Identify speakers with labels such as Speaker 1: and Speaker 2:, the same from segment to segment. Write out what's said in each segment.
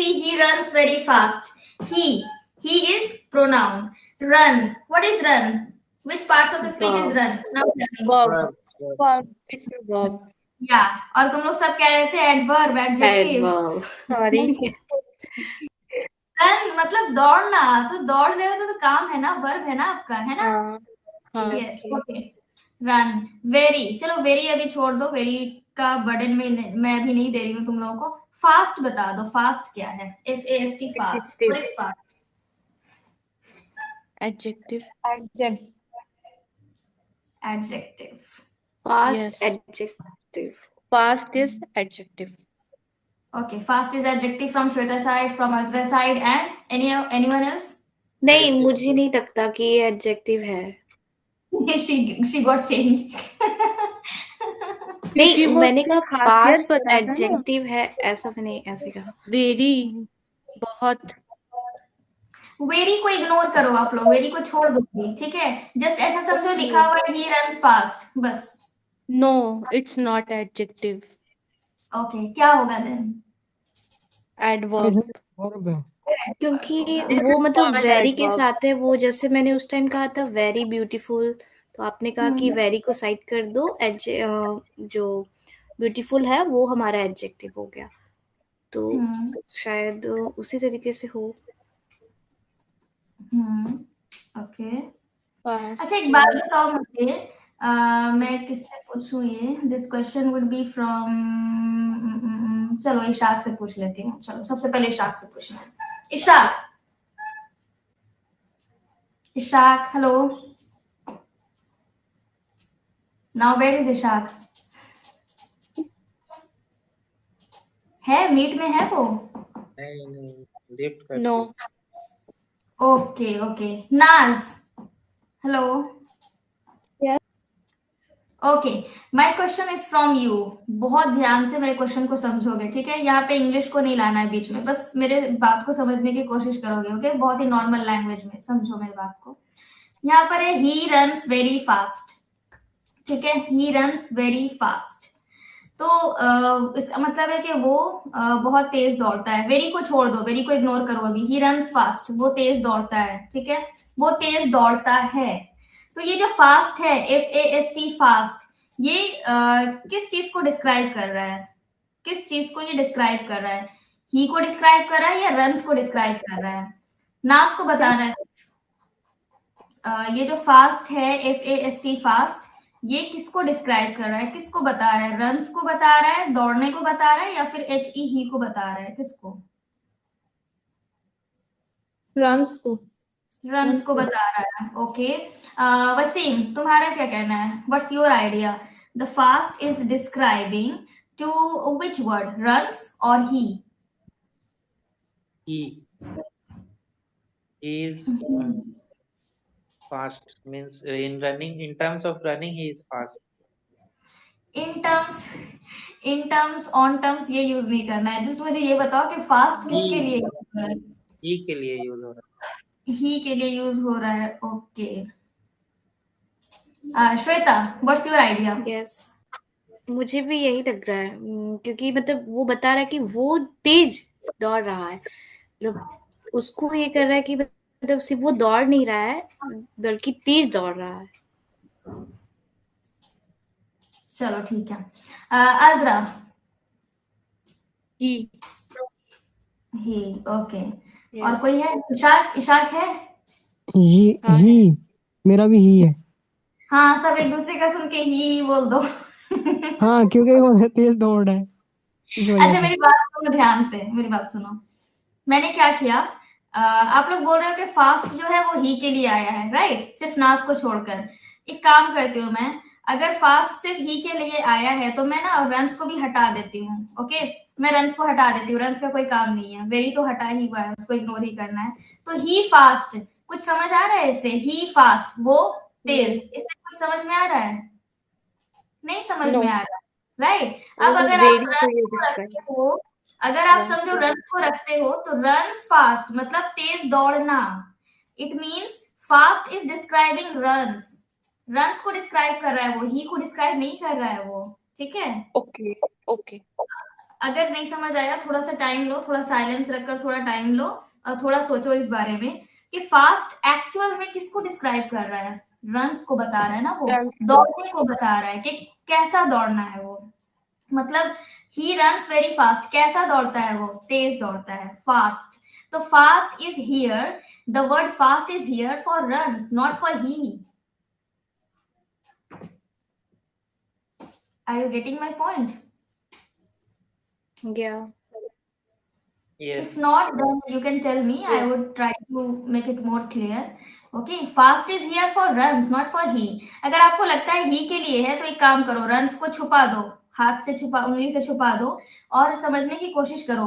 Speaker 1: see he runs very fast. He is pronoun. Run, what is run? Which parts of the speech is
Speaker 2: Verb.
Speaker 1: run? Now tell me.
Speaker 2: Verb.
Speaker 3: Verb, verb.
Speaker 2: Verb. It's a verb.
Speaker 1: और तुम लोग सब कह रहे थे adverb, adjective.
Speaker 2: Adverb. Sorry.
Speaker 1: Run मतलब दौड़ना, तो दौड़ रहे हो तो काम है ना, वर्ब है ना आपका, है ना?
Speaker 2: हाँ हाँ
Speaker 1: यस, ओके। रन, वेरी, चलो वेरी अभी छोड़ दो, वेरी का बर्डन में मैं अभी नहीं दे रही हूँ तुम लोगों को। फास्ट बता दो, फास्ट क्या है? FAST, fast,
Speaker 2: Adjective.
Speaker 1: What is fast?
Speaker 2: Adjective.
Speaker 1: Adjective.
Speaker 2: Fast.
Speaker 4: Yes.
Speaker 2: Adjective. Fast is adjective.
Speaker 1: Okay, fast is adjective from Shweta side, from Azra side, and anyone else?
Speaker 4: नहीं,
Speaker 3: Adjective.
Speaker 4: मुझे नहीं लगता कि ये एडजेक्टिव है।
Speaker 1: she got changed.
Speaker 2: क्योंकि
Speaker 4: नहीं,
Speaker 2: वो
Speaker 4: मैंने कहा
Speaker 2: खासियत
Speaker 4: पास्ट
Speaker 2: बताया था ना,
Speaker 4: एडजेक्टिव है, ऐसा मैंने ऐसे कहा।
Speaker 2: वेरी, बहुत।
Speaker 1: वेरी को इग्नोर करो आप लोग, वेरी को छोड़ दो, ठीक है? जस्ट ऐसा समझो लिखा हुआ है he runs fast, बस।
Speaker 2: No, it's not adjective.
Speaker 1: Okay, क्या होगा देन?
Speaker 2: एडवर्ब।
Speaker 3: वर्ब है।
Speaker 4: क्योंकि
Speaker 2: दिस
Speaker 4: वो
Speaker 2: इज
Speaker 4: मतलब
Speaker 2: कॉल्ड
Speaker 4: वेरी के
Speaker 2: एडवर्ब।
Speaker 4: साथ है, वो जैसे मैंने उस टाइम कहा था वेरी ब्यूटीफुल, तो आपने कहा कि वेरी को साइड कर दो, जो ब्यूटीफुल है वो हमारा एडजेक्टिव हो गया, तो शायद उसी तरीके से हो।
Speaker 1: ओके।
Speaker 2: फास्ट।
Speaker 1: अच्छा, एक बात बताओ मुझे, मैं किससे पूछूं ये? This question would be from, चलो इशाक से पूछ लेती हूँ। चलो सबसे पहले इशाक से पूछना है। Ishaq, Ishaq, hello. Now where is Ishaq? है मीट में, है वो?
Speaker 3: नहीं, लिफ्ट कर
Speaker 2: नो।
Speaker 1: Okay okay. Naaz, hello. Okay, my question is from you. बहुत ध्यान से मेरे क्वेश्चन को समझोगे, ठीक है? यहाँ पे इंग्लिश को नहीं लाना है बीच में, बस मेरे बात को समझने की कोशिश करोगे, ओके? बहुत ही नॉर्मल लैंग्वेज में समझो मेरी बात को। यहाँ पर है ही रन्स वेरी फास्ट, ठीक है? ही रन्स वेरी फास्ट, तो इसका मतलब है कि वो बहुत तेज दौड़ता है। वेरी को छोड़ दो, वेरी को इग्नोर करो अभी। ही रन्स फास्ट, वो तेज दौड़ता है, ठीक है? वो तेज दौड़ता है। तो ये जो फास्ट है, FAST, फास्ट, ये किस चीज को डिस्क्राइब कर रहा है? किस चीज को ये डिस्क्राइब कर रहा है? ही को डिस्क्राइब कर रहा है या रन्स को डिस्क्राइब कर रहा है? नास को बताना है। ये जो फास्ट है, FAST, फास्ट, ये किसको डिस्क्राइब कर रहा है? किसको बता रहा है? रन्स को बता रहा है, दौड़ने को बता रहा है, या फिर HE ही को बता रहा है? किसको?
Speaker 5: रन्स को।
Speaker 1: रन्स को बता रहा है, ओके। वसीम, तुम्हारा क्या कहना है? What's your idea? The fast is describing to which word, runs और he?
Speaker 3: He is fast, means in running, in terms of running he is fast.
Speaker 1: In terms, on terms ये यूज नहीं करना है। Just मुझे ये बताओ कि fast किसके लिए यूज हो रहा है?
Speaker 3: ही के लिए यूज हो रहा
Speaker 1: ही के लिए यूज हो रहा है, okay. Shweta, what's your idea?
Speaker 4: Yes, मुझे भी यही लग रहा है, क्योंकि मतलब वो बता रहा है कि वो तेज दौड़ रहा है, मतलब उसको ये कर रहा है कि मतलब सिर्फ वो दौड़ नहीं रहा है बल्कि तेज दौड़ रहा है।
Speaker 1: चलो ठीक है। अजरा?
Speaker 2: ही।
Speaker 1: ओके।
Speaker 2: Yes.
Speaker 1: और कोई है? इशाक, इशाक है?
Speaker 3: ही मेरा भी ही है।
Speaker 1: हाँ, सब एक दूसरे का सुन के ही बोल दो।
Speaker 3: हाँ, क्योंकि वो तेज दौड़ रहा है इस वजह
Speaker 1: अच्छा,
Speaker 3: से।
Speaker 1: मेरी बात सुनो ध्यान से, मेरी बात सुनो। मैंने क्या किया, आप लोग बोल रहे हो कि फास्ट जो है वो ही के लिए आया है, राइट? सिर्फ नास को छोड़कर। एक काम करती हूँ मैं, अगर फास्ट सिर्फ ही के लिए आया है तो मैं ना रन्स को भी हटा देती हूँ, ओके? मैं रन्स को हटा देती हूँ, रन्स का कोई काम नहीं है, वेरी तो हटा ही हुआ है, उसको इग्नोर ही करना है। तो ही फास्ट, कुछ समझ आ रहा है इससे? ही फास्ट, वो तेज, इससे कुछ समझ में आ रहा है? नहीं समझ
Speaker 2: नो।
Speaker 1: में आ रहा, राइट? अब अगर
Speaker 2: वेरी
Speaker 1: आप
Speaker 2: को
Speaker 1: रन
Speaker 2: ये
Speaker 1: को
Speaker 2: डिस्क्राइब।
Speaker 1: रखते हो, अगर आप
Speaker 2: रन्स
Speaker 1: समझो
Speaker 2: को।
Speaker 1: रन को रखते हो तो रन्स फास्ट मतलब तेज दौड़ना। It means fast is describing runs. Runs को डिस्क्राइब कर रहा है वो, ही को डिस्क्राइब नहीं कर रहा है वो, ठीक है?
Speaker 2: Okay okay.
Speaker 1: अगर नहीं समझ आया थोड़ा सा टाइम लो, थोड़ा साइलेंस रखकर थोड़ा टाइम लो और थोड़ा सोचो इस बारे में कि फास्ट एक्चुअल में किसको डिस्क्राइब कर रहा है। रन्स को बता रहा है ना, वो
Speaker 2: Runs को।
Speaker 1: दौड़ने को बता रहा है कि कैसा दौड़ना है वो। मतलब ही रन्स वेरी फास्ट, कैसा दौड़ता है वो, तेज दौड़ता है, फास्ट। तो fast is here, the word fast is here for runs, not for he. Are you getting my point?
Speaker 4: Yeah.
Speaker 1: If not, then you can tell me. I would try to make it more clear. Okay, fast is here for runs, not for he. अगर आपको लगता है he के लिए है तो एक काम करो, runs को छुपा दो, हाथ से छुपा, उंगली से छुपा दो और समझने की कोशिश करो।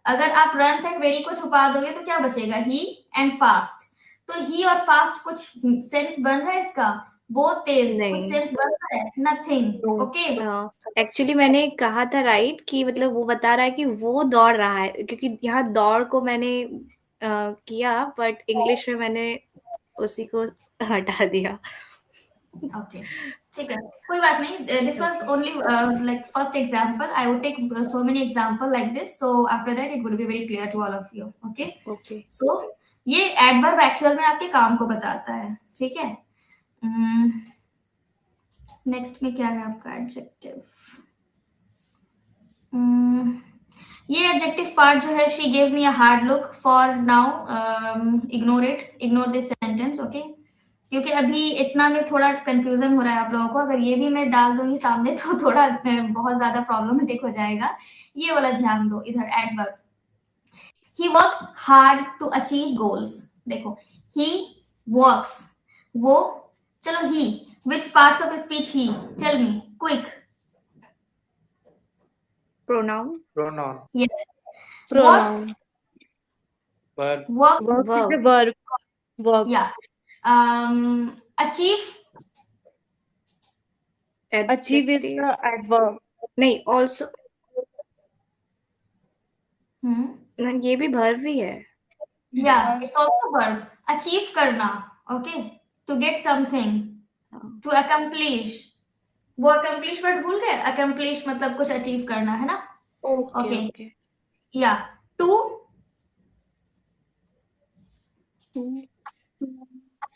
Speaker 1: अगर आप runs and very को छुपा दोगे तो क्या बचेगा? he and fast। तो he और fast कुछ सेंस बन रहा है इसका? बहुत तेज कुछ
Speaker 4: नहीं।
Speaker 1: सेंस बन रहा है? नथिंग। ओके,
Speaker 4: एक्चुअली मैंने कहा था राइट कि मतलब वो बता रहा है कि वो दौड़ रहा है, क्योंकि यहाँ दौड़ को मैंने किया, बट इंग्लिश में मैंने उसी को हटा दिया।
Speaker 1: ओके, ठीक है, कोई बात नहीं। This was only like first example. I would take so many example like this, so after that it would be very clear to all of you. Okay,
Speaker 4: okay.
Speaker 1: So ये एडवर्ब एक्चुअल में आपके काम को बताता है, ठीक है। Next में क्या है आपका एडजेक्टिव? ये एडजेक्टिव पार्ट जो है, she gave me a hard look, for now ignore it, ignore this sentence. Okay, क्योंकि अभी इतना में थोड़ा कंफ्यूजन हो रहा है आप लोगों को। अगर ये भी मैं डाल दूंगी सामने तो थोड़ा बहुत ज्यादा प्रॉब्लमेटिक हो जाएगा। ये वाला ध्यान दो इधर, adverb. He works hard to achieve goals. देखो, ही वर्क्स, वो, चलो he, which parts of speech he, tell me quick.
Speaker 4: Pronoun.
Speaker 1: Yes,
Speaker 2: Pronoun.
Speaker 1: Work,
Speaker 2: Work is a verb. Verb.
Speaker 1: Yeah, achieve,
Speaker 2: Achieve is the adverb.
Speaker 4: नहीं, also ये भी verb ही है।
Speaker 1: Yeah it's also verb, achieve करना। Okay, to get something, to accomplish. वो accomplish word भूल गए? Accomplish मतलब कुछ अचीव करना, है ना?
Speaker 4: Okay
Speaker 1: okay, yeah, to,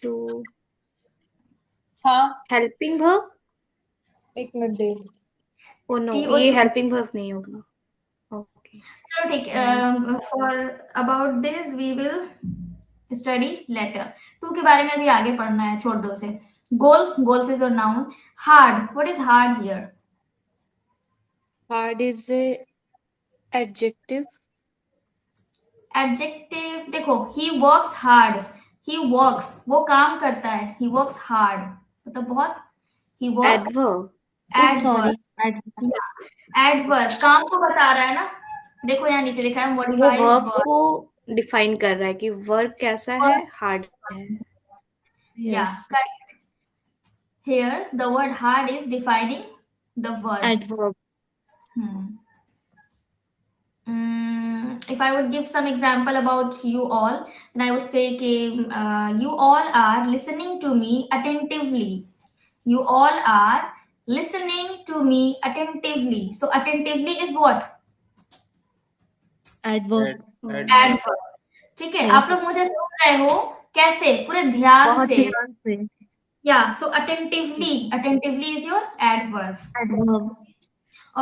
Speaker 4: to
Speaker 2: हाँ,
Speaker 4: हेल्पिंग वर्ब।
Speaker 2: एक मिनट दे।
Speaker 4: ओ नो,
Speaker 1: टी ओ
Speaker 4: ये
Speaker 1: टू।
Speaker 4: हेल्पिंग वर्ब नहीं होगा। ओके।
Speaker 1: चलो ठीक, for about this we will study later. To के बारे में भी आगे पढ़ना है, छोड़ दो उसे। Goals, goals is your noun. Hard, what is hard here?
Speaker 2: Hard is a adjective.
Speaker 1: Adjective देखो, he works hard, he works वो काम करता है, ही वर्क्स हार्ड मतलब बहुत, he works,
Speaker 4: adverb.
Speaker 1: Adverb, adverb काम को बता रहा है ना। देखो यहाँ नीचे लिखा है
Speaker 4: वो
Speaker 1: मॉडिफाइज
Speaker 4: वर्ब
Speaker 1: वर्ब।
Speaker 4: को डिफाइन कर रहा है कि वर्ब कैसा है, हार्ड है।
Speaker 1: या, correct. Here the word hard is defining the verb.
Speaker 2: Adverb.
Speaker 1: If I would give some example about you all, then I would say that you all are listening to me attentively. You all are listening to me attentively. So attentively is what?
Speaker 2: Adverb.
Speaker 1: Adverb. ठीक है,
Speaker 2: Yes.
Speaker 1: आप लोग मुझे सुन रहे हो कैसे? पूरे ध्यान
Speaker 2: बहुत
Speaker 1: से।
Speaker 2: ध्यान से.
Speaker 1: Yeah, so attentively, attentively is your adverb.
Speaker 2: Adverb.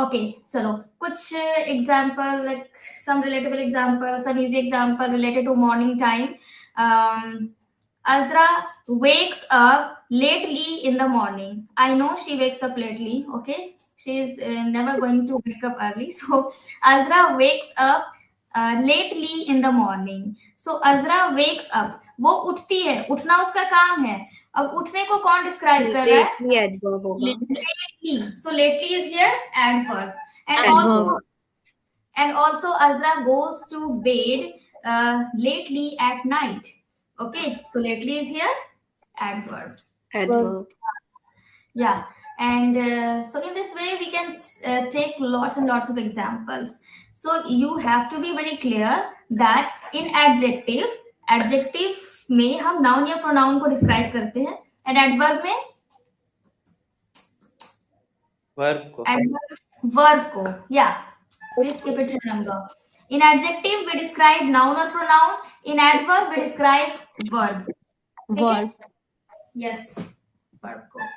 Speaker 1: Okay, चलो कुछ example, like some relatable example, some easy example related to morning time. Azra wakes up lately in the morning. I know she wakes up lately. Okay, she is never going to wake up early. So Azra wakes up lately in the morning. So Azra wakes up. वो उठती है, उठना उसका काम है। अब उठने को कौन डिस्क्राइब कर रहा है?
Speaker 4: लेटली एडवर्ब होगा।
Speaker 1: Lately. So lately is here adverb. And
Speaker 4: Adverb.
Speaker 1: also Azra goes to bed lately at night. Okay, so lately is here adverb.
Speaker 4: Adverb.
Speaker 1: Yeah, and so in this way we can take lots and lots of examples. So you have to be very clear that in adjective में हम noun या pronoun को describe करते हैं, and adverb में
Speaker 5: verb को,
Speaker 1: verb को, yeah. Please keep it remember. In adjective we describe noun or pronoun. In adverb we describe verb. ठीक है?
Speaker 2: Verb.
Speaker 1: Yes. Verb को.